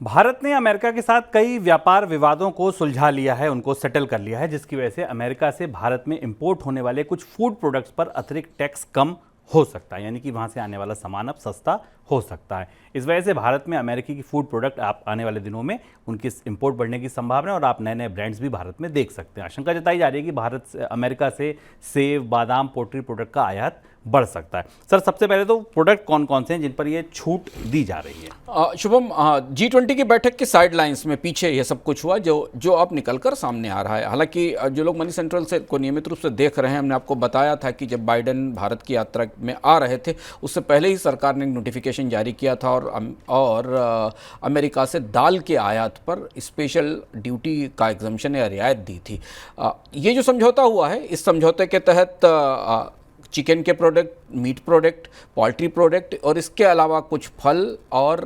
भारत ने अमेरिका के साथ कई व्यापार विवादों को सुलझा लिया है, उनको सेटल कर लिया है, जिसकी वजह से अमेरिका से भारत में इंपोर्ट होने वाले कुछ फूड प्रोडक्ट्स पर अतिरिक्त टैक्स कम हो सकता है। यानी कि वहां से आने वाला सामान अब सस्ता हो सकता है। इस वजह से भारत में अमेरिकी की फूड प्रोडक्ट आप आने वाले दिनों में उनकी इंपोर्ट बढ़ने की संभावना है और आप नए नए ब्रांड्स भी भारत में देख सकते हैं। आशंका जताई जा रही है कि भारत से अमेरिका से सेब, बादाम, पोल्ट्री प्रोडक्ट का आयात बढ़ सकता है। सर, सबसे पहले तो प्रोडक्ट कौन कौन से हैं जिन पर ये छूट दी जा रही है? शुभम, G20 की बैठक के साइडलाइंस में पीछे ये सब कुछ हुआ जो अब निकलकर सामने आ रहा है। हालांकि जो लोग मनी सेंट्रल से को नियमित रूप से देख रहे हैं, हमने आपको बताया था कि जब बाइडेन भारत की यात्रा में आ रहे थे उससे पहले ही सरकार ने नोटिफिकेशन जारी किया था और अमेरिका से दाल के आयात पर स्पेशल ड्यूटी का एग्जम्पशन या रियायत दी थी। ये जो समझौता हुआ है, इस समझौते के तहत चिकन के product, meat product, poultry product और इसके अलावा कुछ फल और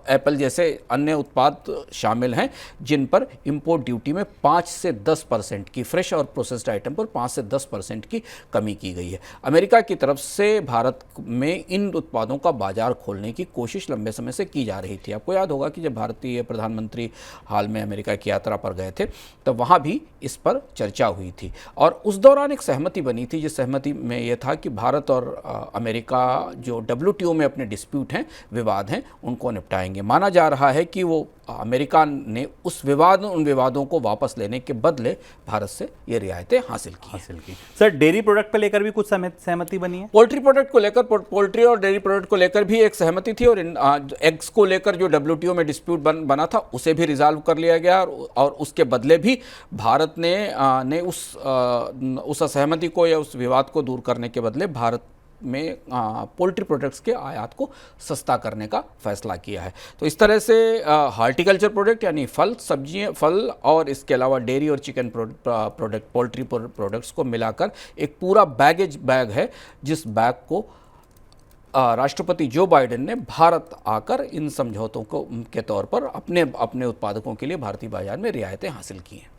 एप्पल जैसे अन्य उत्पाद शामिल हैं जिन पर इंपोर्ट ड्यूटी में 5 से 10% की, फ्रेश और प्रोसेस्ड आइटम पर 5 से 10% की कमी की गई है। अमेरिका की तरफ से भारत में इन उत्पादों का बाजार खोलने की कोशिश लंबे समय से की जा रही थी। आपको याद होगा कि जब भारतीय प्रधानमंत्री हाल में अमेरिका की यात्रा पर गए थे तब वहाँ भी इस पर चर्चा हुई थी और उस दौरान एक सहमति बनी थी, जिस सहमति में यह था कि भारत और अमेरिका जो WTO में अपने डिस्प्यूट हैं, विवाद हैं, उनको निपटाएंगे। माना जा रहा है कि वो अमेरिका ने उन विवादों को वापस लेने के बदले भारत से ये रियायतें हासिल की। सर, डेयरी प्रोडक्ट पर लेकर भी कुछ सहमति बनी है? पोल्ट्री प्रोडक्ट को लेकर, पोल्ट्री और डेयरी प्रोडक्ट को लेकर भी एक सहमति थी और एग्स को लेकर जो WTO में डिस्प्यूट बना था उसे भी रिजॉल्व कर लिया गया और उसके बदले भी भारत ने उस असहमति को या उस विवाद को दूर करने के बदले भारत में पोल्ट्री प्रोडक्ट्स के आयात को सस्ता करने का फैसला किया है। तो इस तरह से हॉर्टिकल्चर प्रोडक्ट यानी फल, सब्जियां, फल और इसके अलावा डेयरी और चिकन प्रोडक्ट, पोल्ट्री प्रोडक्ट्स को मिलाकर एक पूरा बैग है, जिस बैग को राष्ट्रपति जो बाइडेन ने भारत आकर इन समझौतों को के तौर पर अपने उत्पादकों के लिए भारतीय बाजार में रियायतें हासिल की हैं।